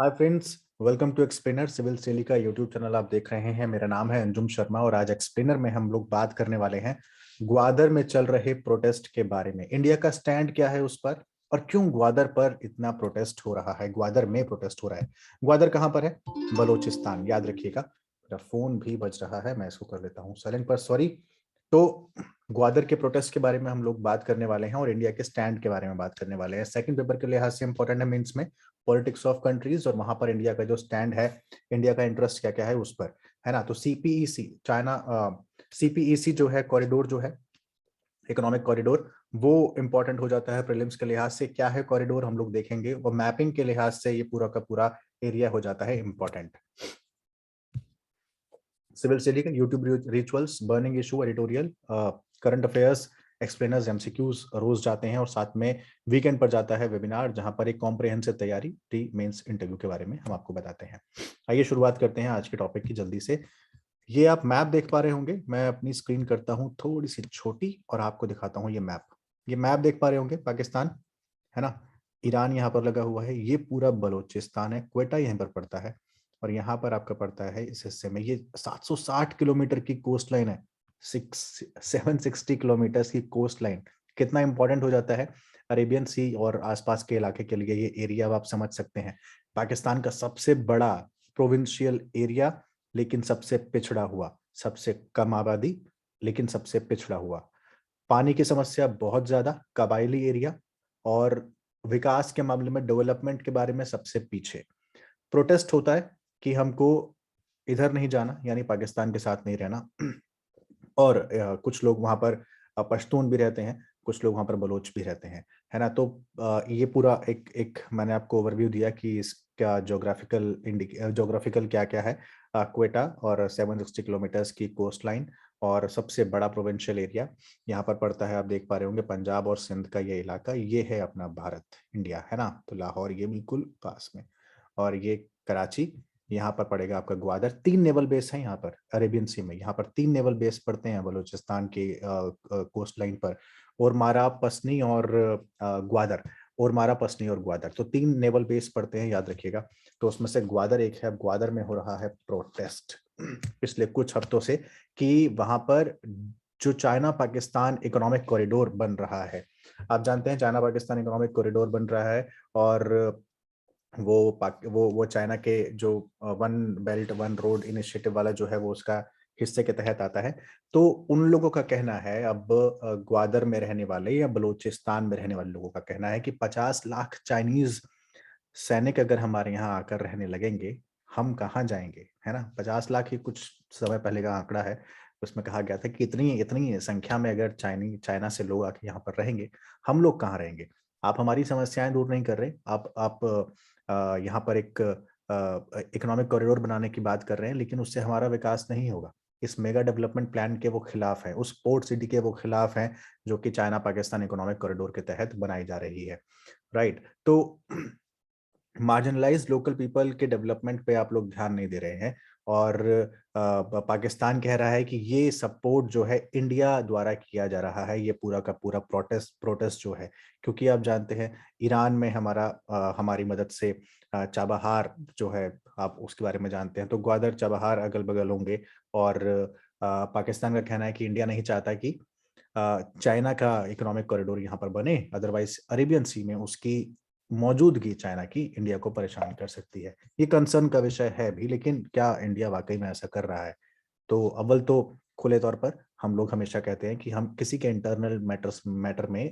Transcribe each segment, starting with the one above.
Hi friends, welcome to explainer civil सेली का YouTube channel आप देख रहे हैं। मेरा नाम है अंजुम शर्मा और आज एक्सप्लेनर में हम लोग बात करने वाले हैं ग्वादर में चल रहे प्रोटेस्ट के बारे में। इंडिया का स्टैंड क्या है उस पर और क्यों ग्वादर पर इतना प्रोटेस्ट हो रहा है, ग्वादर में प्रोटेस्ट हो रहा है। ग्वादर कहाँ पर है? बलोचिस्तान, याद रखिएगा। मेरा फोन भी बज रहा है, मैं इसको कर लेता हूँ साइलेंट पर, सॉरी। तो ग्वादर के प्रोटेस्ट के बारे में हम लोग बात करने वाले हैं और इंडिया के स्टैंड के बारे में बात करने वाले हैं। सेकंड पेपर के लिहाज से इंपॉर्टेंट है मीन्स में पॉलिटिक्स ऑफ कंट्रीज, और वहां पर इंडिया का जो स्टैंड है, इंडिया का इंटरेस्ट क्या क्या है उस पर, है ना। तो सीपीईसी चाइना, सीपीईसी जो है कॉरिडोर जो है, इकोनॉमिक कॉरिडोर, वो इंपॉर्टेंट हो जाता है प्रीलिम्स के लिहाज से। क्या है कॉरिडोर हम लोग देखेंगे, और मैपिंग के लिहाज से ये पूरा का पूरा एरिया हो जाता है इंपॉर्टेंट। सिविल स्टडी का YouTube rituals, burning issue, editorial, current affairs, explainers, MCQs रोज जाते हैं, और साथ में वीकेंड पर जाता है वेबिनार जहां पर एक कॉम्प्रिहेंसिव तैयारी प्री मेंस इंटरव्यू के बारे में हम आपको बताते हैं। आइए शुरुआत करते हैं आज के टॉपिक की जल्दी से। ये आप मैप देख पा रहे होंगे, मैं अपनी स्क्रीन करता हूँ थोड़ी सी छोटी और आपको दिखाता हूँ ये मैप। ये मैप देख पा रहे होंगे, पाकिस्तान है ना, ईरान यहाँ पर लगा हुआ है, ये पूरा बलोचिस्तान है, क्वेटा यहीं पर पड़ता है, और यहाँ पर आपका पड़ता है इस हिस्से में ये 760 किलोमीटर की कोस्ट लाइन है। 760 किलोमीटर की कोस्ट लाइन कितना इंपॉर्टेंट हो जाता है अरेबियन सी और आसपास के इलाके के लिए। ये एरिया आप समझ सकते हैं, पाकिस्तान का सबसे बड़ा प्रोविंशियल एरिया, लेकिन सबसे पिछड़ा हुआ, सबसे कम आबादी लेकिन सबसे पिछड़ा हुआ। पानी की समस्या बहुत ज्यादा, कबायली एरिया, और विकास के मामले में डेवलपमेंट के बारे में सबसे पीछे। प्रोटेस्ट होता है कि हमको इधर नहीं जाना, यानी पाकिस्तान के साथ नहीं रहना। और कुछ लोग वहां पर पश्तून भी रहते हैं, कुछ लोग वहां पर बलोच भी रहते हैं, है ना। तो ये पूरा एक एक मैंने आपको ओवरव्यू दिया कि इसका जोग्राफिकल क्या क्या है। क्वेटा और 760 किलोमीटर्स की कोस्ट लाइन, और सबसे बड़ा प्रोविंशियल एरिया यहाँ पर पड़ता है। आप देख पा रहे होंगे पंजाब और सिंध का ये इलाका, ये है अपना भारत, इंडिया, है ना। तो लाहौर ये बिल्कुल पास में, और ये कराची, यहाँ पर पड़ेगा आपका ग्वादर। 3 नेवल बेस है यहाँ पर अरेबियन सी में, यहाँ पर 3 नेवल बेस पड़ते हैं बलूचिस्तान के कोस्ट लाइन पर, और मारा पसनी और ग्वादर, और मारा पसनी और ग्वादर, तो 3 नेवल बेस पड़ते हैं, याद रखिएगा। तो उसमें से ग्वादर एक है। ग्वादर में हो रहा है प्रोटेस्ट पिछले कुछ हफ्तों से, कि वहां पर जो चाइना पाकिस्तान इकोनॉमिक कॉरिडोर बन रहा है, आप जानते हैं चाइना पाकिस्तान इकोनॉमिक कॉरिडोर बन रहा है, और वो चाइना के जो one belt one road initiative वाला जो है, वो उसका हिस्से के तहत आता है। तो उन लोगों का कहना है, अब ग्वादर में रहने वाले या बलूचिस्तान में रहने वाले लोगों का कहना है कि 50 लाख चाइनीज सैनिक अगर हमारे यहाँ आकर रहने लगेंगे, हम कहाँ जाएंगे, है ना। 50 लाख ही कुछ समय पहले का आंकड़ा है, उसमें कहा गया था कि इतनी इतनी संख्या में अगर चाइना से लोग आके यहाँ पर रहेंगे, हम लोग कहाँ रहेंगे। आप हमारी समस्याएं दूर नहीं कर रहे, आप यहाँ पर एक इकोनॉमिक कॉरिडोर बनाने की बात कर रहे हैं, लेकिन उससे हमारा विकास नहीं होगा। इस मेगा डेवलपमेंट प्लान के वो खिलाफ है, उस पोर्ट सिटी के वो खिलाफ हैं जो कि चाइना पाकिस्तान इकोनॉमिक कॉरिडोर के तहत बनाई जा रही है, राइट। तो मार्जिनलाइज लोकल पीपल के डेवलपमेंट पे आप लोग ध्यान नहीं दे रहे हैं, और पाकिस्तान कह रहा है कि ये सपोर्ट जो है इंडिया द्वारा किया जा रहा है, ये पूरा का पूरा प्रोटेस्ट जो है, क्योंकि आप जानते हैं ईरान में हमारी मदद से चाबहार जो है, आप उसके बारे में जानते हैं। तो ग्वादर चाबहार अगल बगल होंगे, और पाकिस्तान का कहना है कि इंडिया नहीं चाहता कि चाइना का इकोनॉमिक कॉरिडोर यहाँ पर बने, अदरवाइज अरेबियन सी में उसकी मौजूदगी चाइना की इंडिया को परेशान कर सकती है। ये कंसर्न का विषय है भी, लेकिन क्या इंडिया वाकई में ऐसा कर रहा है? तो अव्वल तो खुले तौर पर हम लोग हमेशा कहते हैं कि हम किसी के इंटरनल मैटर में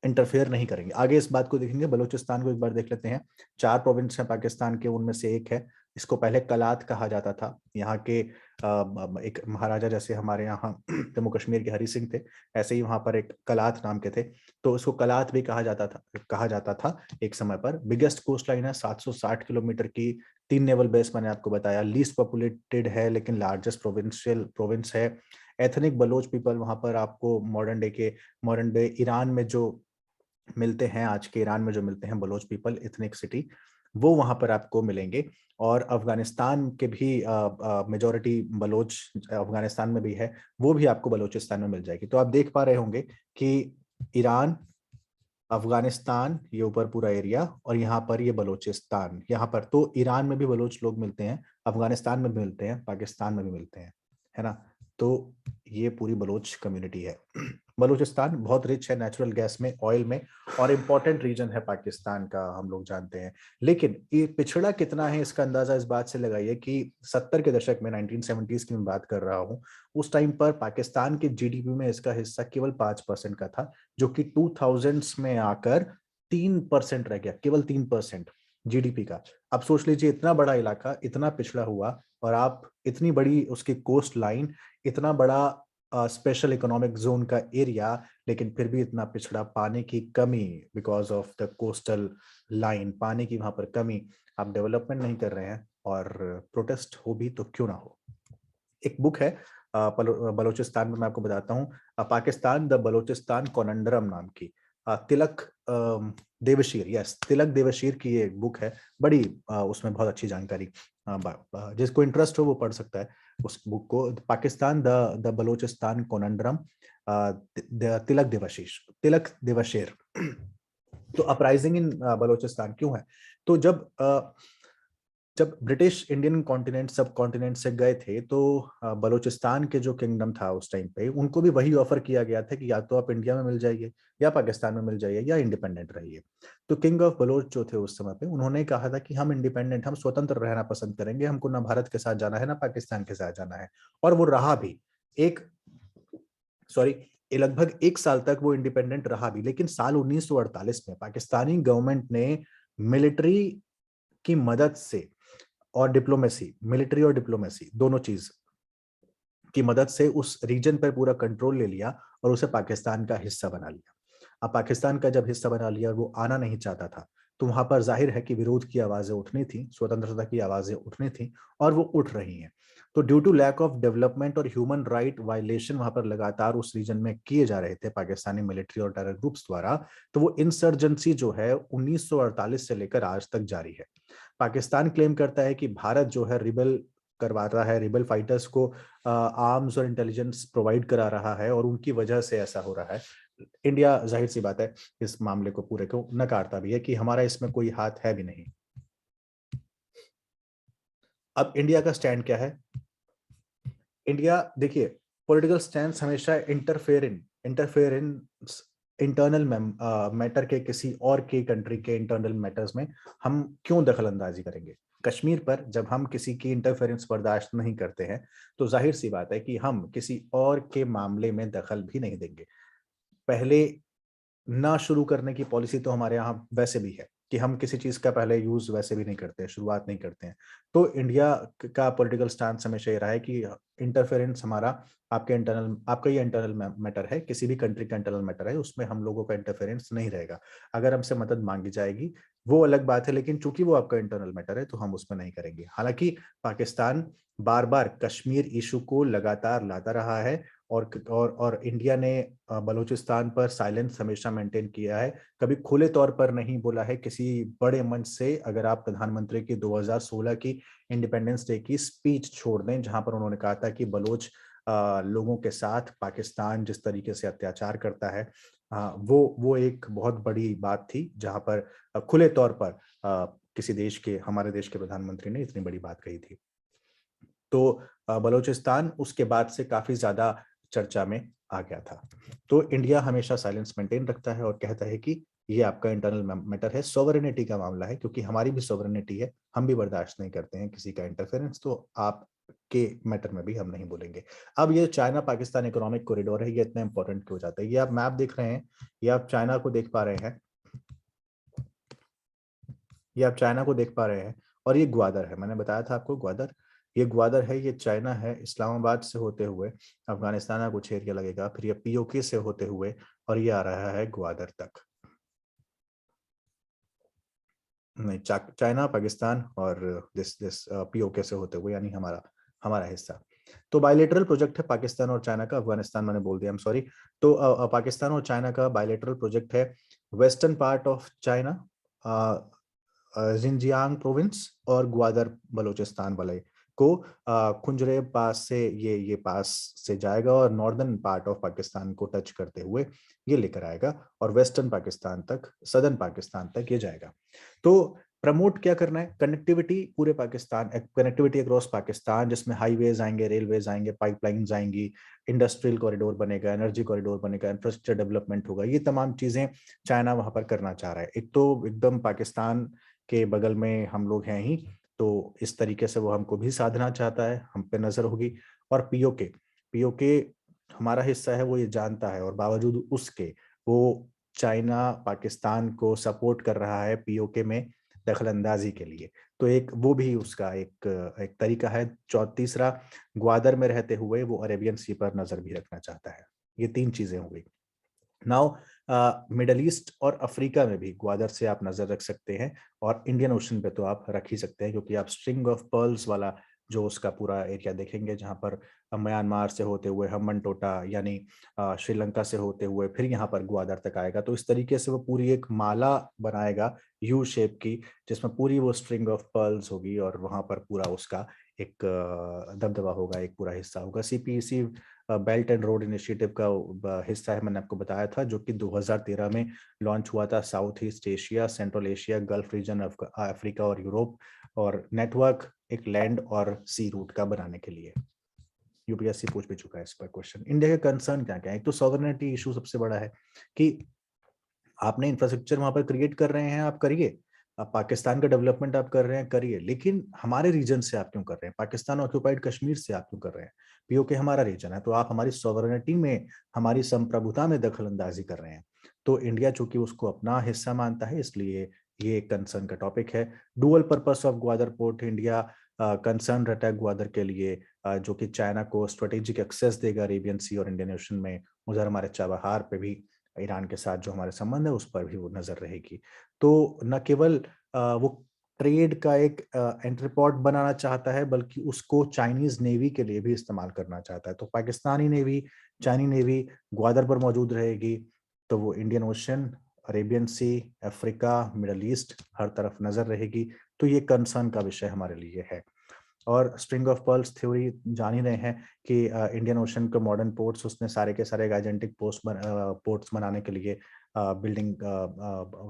इंटरफेयर नहीं करेंगे। आगे इस बात को देखेंगे। बलूचिस्तान को एक बार देख लेते हैं। 4 प्रोविंस हैं पाकिस्तान के, उनमें से एक है, इसको पहले कलात कहा जाता था। यहाँ के एक महाराजा, जैसे हमारे यहाँ जम्मू कश्मीर के हरि सिंह थे, ऐसे ही वहां पर एक कलात नाम के थे, तो उसको कलात भी कहा जाता था एक समय पर। बिगेस्ट कोस्ट लाइन है 760 किलोमीटर की, 3 नेवल बेस मैंने आपको बताया, लीस्ट पॉपुलेटेड है लेकिन लार्जेस्ट प्रोविंस है। एथनिक बलोच पीपल वहां पर आपको मॉडर्न डे ईरान में जो मिलते हैं, आज के ईरान में जो मिलते हैं बलोच पीपल एथनिक सिटी, वो वहां पर आपको मिलेंगे। और अफगानिस्तान के भी मेजोरिटी बलोच अफगानिस्तान में भी है, वो भी आपको बलोचिस्तान में मिल जाएगी। तो आप देख पा रहे होंगे कि ईरान, अफगानिस्तान ये ऊपर पूरा एरिया, और यहाँ पर ये बलोचिस्तान, यहाँ पर तो ईरान में भी बलोच लोग मिलते हैं, अफगानिस्तान में भी मिलते हैं, पाकिस्तान में भी मिलते हैं, है ना। तो ये पूरी बलोच कम्युनिटी है। बलूचिस्तान बहुत रिच है नेचुरल गैस में, ऑयल में, और इम्पोर्टेंट रीजन है पाकिस्तान का, हम लोग जानते हैं। लेकिन ये पिछड़ा कितना है इसका अंदाजा इस बात से लगाइए कि 70 के दशक में, 1970s की मैं बात कर रहा हूँ, उस टाइम पर पाकिस्तान के जीडीपी में इसका हिस्सा केवल 5% का था, जो कि 2000s में आकर 3% रह गया, केवल 3% जीडीपी का। अब सोच लीजिए, इतना बड़ा इलाका इतना पिछड़ा हुआ, और आप इतनी बड़ी उसकी कोस्ट लाइन, इतना बड़ा स्पेशल इकोनॉमिक जोन का एरिया, लेकिन फिर भी इतना पिछड़ा, पानी की कमी because of the coastal line, पानी की वहां पर कमी, आप डेवलपमेंट नहीं कर रहे हैं, और प्रोटेस्ट हो भी तो क्यों ना हो। एक बुक है बलोचिस्तान में, मैं आपको बताता हूँ, पाकिस्तान द बलोचिस्तान कॉनंडरम नाम की, तिलक देवशीर, यस, तिलक देवशीर की ये बुक है, बड़ी उसमें बहुत अच्छी जानकारी, जिसको इंटरेस्ट हो वो पढ़ सकता है उस बुक को। पाकिस्तान द द बलोचिस्तान कॉनंडरम, तिलक देवशीर। तो अपराइजिंग इन बलोचिस्तान क्यों है? तो जब ब्रिटिश इंडियन कॉन्टिनेंट सब कॉन्टिनेंट से गए थे, तो बलूचिस्तान के जो किंगडम था उस टाइम पे, उनको भी वही ऑफर किया गया था कि या तो आप इंडिया में मिल जाइए, या पाकिस्तान में मिल जाइए, या इंडिपेंडेंट रहिए। तो किंग ऑफ बलोच जो थे उस समय पे, उन्होंने कहा था कि हम इंडिपेंडेंट, हम स्वतंत्र रहना पसंद करेंगे, हमको ना भारत के साथ जाना है ना पाकिस्तान के साथ जाना है। और वो रहा भी, एक सॉरी लगभग 1 साल तक वो इंडिपेंडेंट रहा भी। लेकिन साल 1948 में पाकिस्तानी गवर्नमेंट ने मिलिट्री की मदद से और डिप्लोमेसी, मिलिट्री और डिप्लोमेसी दोनों चीज की मदद से उस रीजन पर पूरा कंट्रोल ले लिया, और उसे पाकिस्तान का हिस्सा बना लिया। अब पाकिस्तान का जब हिस्सा बना लिया और वो आना नहीं चाहता था, तो वहां पर जाहिर है कि विरोध की आवाजें उठनी थी, स्वतंत्रता की आवाजें उठनी थी, और वो उठ रही हैं। तो due to lack of development और ह्यूमन राइट वायलेशन वहां पर लगातार उस रीजन में किए जा रहे थे पाकिस्तानी मिलिट्री और टेरर ग्रुप्स द्वारा, तो वो इंसर्जेंसी जो है 1948 से लेकर आज तक जारी है। पाकिस्तान क्लेम करता है कि भारत जो है रिबेल करवाता है, रिबेल फाइटर्स को आर्म्स और इंटेलिजेंस प्रोवाइड करा रहा है, और उनकी वजह से ऐसा हो रहा है। इंडिया जाहिर सी बात है इस मामले को पूरे को नकारता भी है कि हमारा इसमें कोई हाथ है भी नहीं। अब इंडिया का स्टैंड क्या है? इंडिया देखिए, पॉलिटिकल स्टैंड हमेशा इंटरफेयर इन इंटरनल मैटर के, किसी और के कंट्री के इंटरनल मैटर्स में हम क्यों दखल अंदाजी करेंगे। कश्मीर पर जब हम किसी की इंटरफेरेंस बर्दाश्त नहीं करते हैं, तो जाहिर सी बात है कि हम किसी और के मामले में दखल भी नहीं देंगे। पहले ना शुरू करने की पॉलिसी तो हमारे यहाँ वैसे भी है कि हम किसी चीज का पहले यूज वैसे भी नहीं करते हैं, शुरुआत नहीं करते हैं। तो इंडिया का पॉलिटिकल स्टांस हमेशा ये रहा है कि इंटरफेरेंस हमारा, आपका ये इंटरनल मैटर है, किसी भी कंट्री का इंटरनल मैटर है, उसमें हम लोगों का इंटरफेरेंस नहीं रहेगा। अगर हमसे मदद मांगी जाएगी वो अलग बात है, लेकिन चूंकि वो आपका इंटरनल मैटर है तो हम उसमें नहीं करेंगे। हालांकि पाकिस्तान बार बार कश्मीर इशू को लगातार लाता रहा है, और इंडिया ने बलूचिस्तान पर साइलेंस हमेशा मेंटेन किया है, कभी खुले तौर पर नहीं बोला है किसी बड़े मंच से। अगर आप प्रधानमंत्री की 2016 की इंडिपेंडेंस डे की स्पीच छोड़ दें, जहां पर उन्होंने कहा था कि बलोच लोगों के साथ पाकिस्तान जिस तरीके से अत्याचार करता है, वो एक बहुत बड़ी बात थी, जहां पर खुले तौर पर किसी देश के, हमारे देश के प्रधानमंत्री ने इतनी बड़ी बात कही थी। तो बलूचिस्तान उसके बाद से काफी ज्यादा चर्चा में आ गया था। तो इंडिया हमेशा साइलेंस मेंटेन रखता है और कहता है कि ये आपका इंटरनल मैटर है, सोवरेनिटी का मामला है, क्योंकि हमारी भी सोवरेनिटी है, हम भी बर्दाश्त नहीं करते हैं किसी का इंटरफेरेंस, तो आप के मैटर में भी हम नहीं बोलेंगे। अब ये चाइना पाकिस्तान इकोनॉमिक कॉरिडोर है, ये इतना इंपॉर्टेंट क्यों हो जाता है? ये आप मैप देख रहे हैं, ये आप चाइना को देख पा रहे हैं, ये आप चाइना को देख पा रहे हैं, और ये ग्वादर है, मैंने बताया था आपको ग्वादर, ये ग्वादर है, ये चाइना है, इस्लामाबाद से होते हुए अफगानिस्तान का कुछ एरिया लगेगा, फिर ये पीओके से होते हुए, और ये आ रहा है ग्वादर तक। नहीं, चाइना पाकिस्तान और दिस दिस पीओके से होते हुए, यानी हमारा हमारा हिस्सा। तो बायलेटरल प्रोजेक्ट है पाकिस्तान और चाइना का, अफगानिस्तान मैंने बोल दिया, आई एम सॉरी। तो पाकिस्तान और चाइना का बायलेटरल प्रोजेक्ट है, western part of China, Xinjiang province और ग्वादर बलूचिस्तान वाले को, खुंजरे पास से ये पास से जाएगा, और नॉर्दर्न पार्ट ऑफ पाकिस्तान को टच करते हुए ये लेकर आएगा और वेस्टर्न पाकिस्तान तक, सदर्न पाकिस्तान तक ये जाएगा। तो प्रमोट क्या करना है, कनेक्टिविटी पूरे पाकिस्तान, कनेक्टिविटी अक्रॉस पाकिस्तान, जिसमें हाईवेज आएंगे, रेलवेज आएंगे, पाइपलाइंस आएंगी, इंडस्ट्रियल कॉरिडोर बनेगा, एनर्जी कॉरिडोर बनेगा, इंफ्रास्ट्रक्चर डेवलपमेंट होगा। ये तमाम चीजें चाइना वहां पर करना चाह रहा है। एक तो एकदम पाकिस्तान के बगल में हम लोग हैं ही, तो इस तरीके से वो हमको भी साधना चाहता है, हम पे नजर होगी। और पीओके, पीओके हमारा हिस्सा है, वो ये जानता है, और बावजूद उसके वो चाइना पाकिस्तान को सपोर्ट कर रहा है पीओके में दखल अंदाजी के लिए। तो एक वो भी उसका एक एक तरीका है। तीसरा, ग्वादर में रहते हुए वो अरेबियन सी पर नजर भी रखना चाहता है। ये 3 चीजें हो गई। नाउ मिडल ईस्ट और अफ्रीका में भी ग्वादर से आप नजर रख सकते हैं, और इंडियन ओशन पे तो आप रख ही सकते हैं, क्योंकि आप स्ट्रिंग ऑफ पर्ल्स वाला जो उसका पूरा एरिया देखेंगे, जहां पर म्यांमार से होते हुए हम्बन टोटा यानी श्रीलंका से होते हुए फिर यहाँ पर ग्वादर तक आएगा। तो इस तरीके से वो पूरी एक माला बनाएगा यू शेप की, जिसमें पूरी वो स्ट्रिंग ऑफ पर्ल्स होगी, और वहां पर पूरा उसका एक दबदबा होगा, एक पूरा हिस्सा होगा। CPEC belt and road initiative का हिस्सा है, मैंने आपको बताया था, जो कि 2013 में लॉन्च हुआ था। South East Asia, Central Asia, Gulf region, Africa और यूरोप, और नेटवर्क एक लैंड और सी रूट का बनाने के लिए। यूपीएससी पूछ भी चुका है इस पर क्वेश्चन। इंडिया का कंसर्न क्या क्या है? एक तो सॉवरेनिटी इशू सबसे बड़ा है, कि आपने इंफ्रास्ट्रक्चर वहां पर क्रिएट कर रहे हैं, आप करिए, आप पाकिस्तान का डेवलपमेंट आप कर रहे हैं, करिए, लेकिन हमारे रीजन से आप क्यों कर रहे हैं? पाकिस्तान ऑक्यूपाइड कश्मीर से आप क्यों कर रहे हैं? पीओके हमारा रीजन है, तो आप हमारी सॉवरेनिटी में, हमारी संप्रभुता में दखल अंदाजी कर रहे हैं। तो इंडिया चूंकि उसको अपना हिस्सा मानता है, इसलिए ये एक कंसर्न का टॉपिक है। Dual purpose of Gwadar port, India concern रहता है ग्वादर के लिए, जो कि चाइना को स्ट्रेटेजिक एक्सेस देगा अरेबियन सी और इंडियन ओशन में। उधर हमारे चाबहार पे भी, ईरान के साथ जो हमारे संबंध है, उस पर भी वो नजर रहेगी। तो न केवल वो ट्रेड का एक एंट्रीपोर्ट बनाना चाहता है, बल्कि उसको चाइनीज नेवी के लिए भी इस्तेमाल करना चाहता है। तो पाकिस्तानी नेवी, चाइनी नेवी ग्वादर पर मौजूद रहेगी, तो वो इंडियन ओशन, अरेबियन सी, अफ्रीका, मिडल ईस्ट, हर तरफ नजर रहेगी। तो ये कंसर्न का विषय हमारे लिए है। और स्ट्रिंग ऑफ पर्ल्स थ्योरी जान ही रहे हैं कि इंडियन ओशन के मॉडर्न पोर्ट्स, उसने सारे के सारे गाइजेंटिक पोर्ट्स बनाने के लिए बिल्डिंग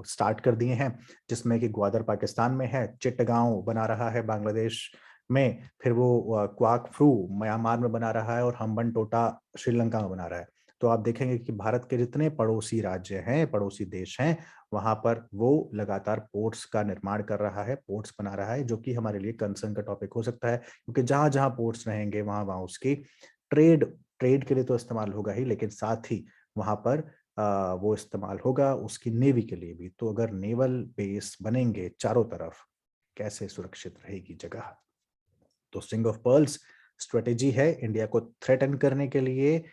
स्टार्ट कर दिए हैं, जिसमें कि ग्वादर पाकिस्तान में है, चिट्टगांव बना रहा है बांग्लादेश में, फिर वो क्वाक फ्रू म्यांमार में बना रहा है, और हम्बन टोटा श्रीलंका में बना रहा है। तो आप देखेंगे कि भारत के जितने पड़ोसी राज्य हैं, पड़ोसी देश हैं, वहां पर वो लगातार पोर्ट्स का निर्माण कर रहा है, पोर्ट्स बना रहा है, जो कि हमारे लिए कंसर्न का टॉपिक हो सकता है, क्योंकि जहां जहां पोर्ट्स रहेंगे, वहां वहां उसकी ट्रेड ट्रेड के लिए तो इस्तेमाल होगा ही, लेकिन साथ ही वहां पर वो इस्तेमाल होगा उसकी नेवी के लिए भी। तो अगर नेवल बेस बनेंगे चारों तरफ, कैसे सुरक्षित रहेगी जगह? तो स्ट्रिंग ऑफ पर्ल्स स्ट्रेटेजी है इंडिया को थ्रेटन करने के लिए,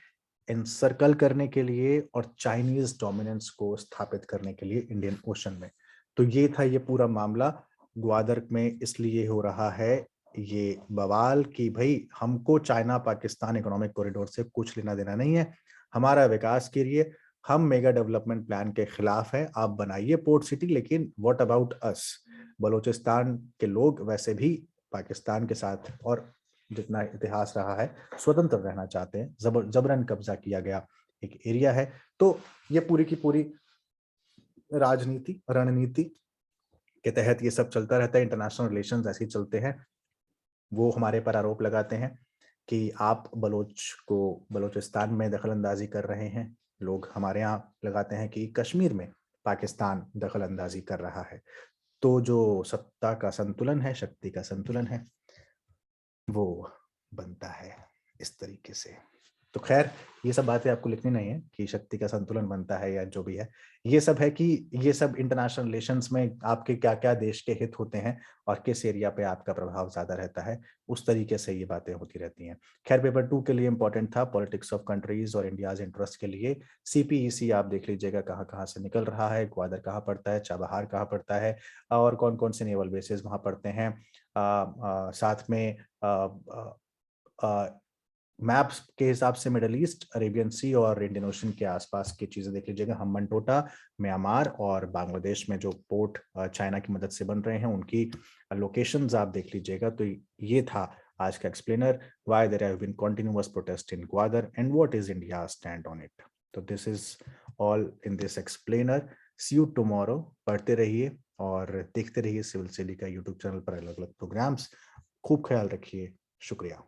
एनसर्कल करने के लिए, और चाइनीज डोमिनेंस को स्थापित करने के लिए इंडियन ओशन में। तो ये था ये पूरा मामला। ग्वादर में इसलिए हो रहा है ये बवाल कि भाई, हमको चाइना पाकिस्तान इकोनॉमिक कॉरिडोर से कुछ लेना देना नहीं है, हमारा विकास के लिए, हम मेगा डेवलपमेंट प्लान के खिलाफ है। आप बनाइए पोर्ट सिटी, लेकिन व्हाट अबाउट अस? बलूचिस्तान के लोग वैसे भी पाकिस्तान के साथ, और जितना इतिहास रहा है, स्वतंत्र रहना चाहते हैं। जबरन कब्जा किया गया एक एरिया है। तो ये पूरी की पूरी राजनीति, रणनीति के तहत ये सब चलता रहता है। इंटरनेशनल रिलेशंस ऐसे ही चलते हैं। वो हमारे पर आरोप लगाते हैं कि आप बलोचिस्तान में दखल अंदाजी कर रहे हैं। लोग हमारे यहाँ लगाते हैं कि कश्मीर में पाकिस्तान दखल अंदाजी कर रहा है। तो जो सत्ता का संतुलन है, शक्ति का संतुलन है, वो बनता है इस तरीके से। तो खैर, ये सब बातें आपको लिखनी नहीं है कि शक्ति का संतुलन बनता है या जो भी है। ये सब है कि ये सब इंटरनेशनल रिलेशंस में आपके क्या क्या देश के हित होते हैं, और किस एरिया पे आपका प्रभाव ज्यादा रहता है, उस तरीके से ये बातें होती रहती हैं। खैर, पेपर 2 के लिए इंपॉर्टेंट था पॉलिटिक्स ऑफ कंट्रीज और इंडियाज इंटरेस्ट के लिए। सीपीईसी आप देख लीजिएगा कहाँ कहाँ से निकल रहा है, ग्वादर कहाँ पड़ता है, चाबहार कहाँ पड़ता है, और कौन कौन से नेवल बेसिस वहां पड़ते हैं। साथ में मैप्स के हिसाब से मिडल ईस्ट, अरेबियन सी और इंडियन ओशन के आसपास की चीजें देख लीजिएगा। हम्बन टोटा, म्यांमार और बांग्लादेश में जो पोर्ट चाइना की मदद से बन रहे हैं, उनकी लोकेशंस आप देख लीजिएगा। तो ये था आज का explainer, why there have been continuous protest in Gwadar and what is India stand on it. तो this is all in this explainer. See you tomorrow. पढ़ते रहिए और देखते रहिए सिविल सेली का यूट्यूब चैनल पर अलग अलग प्रोग्राम्स। खूब ख्याल रखिए। शुक्रिया।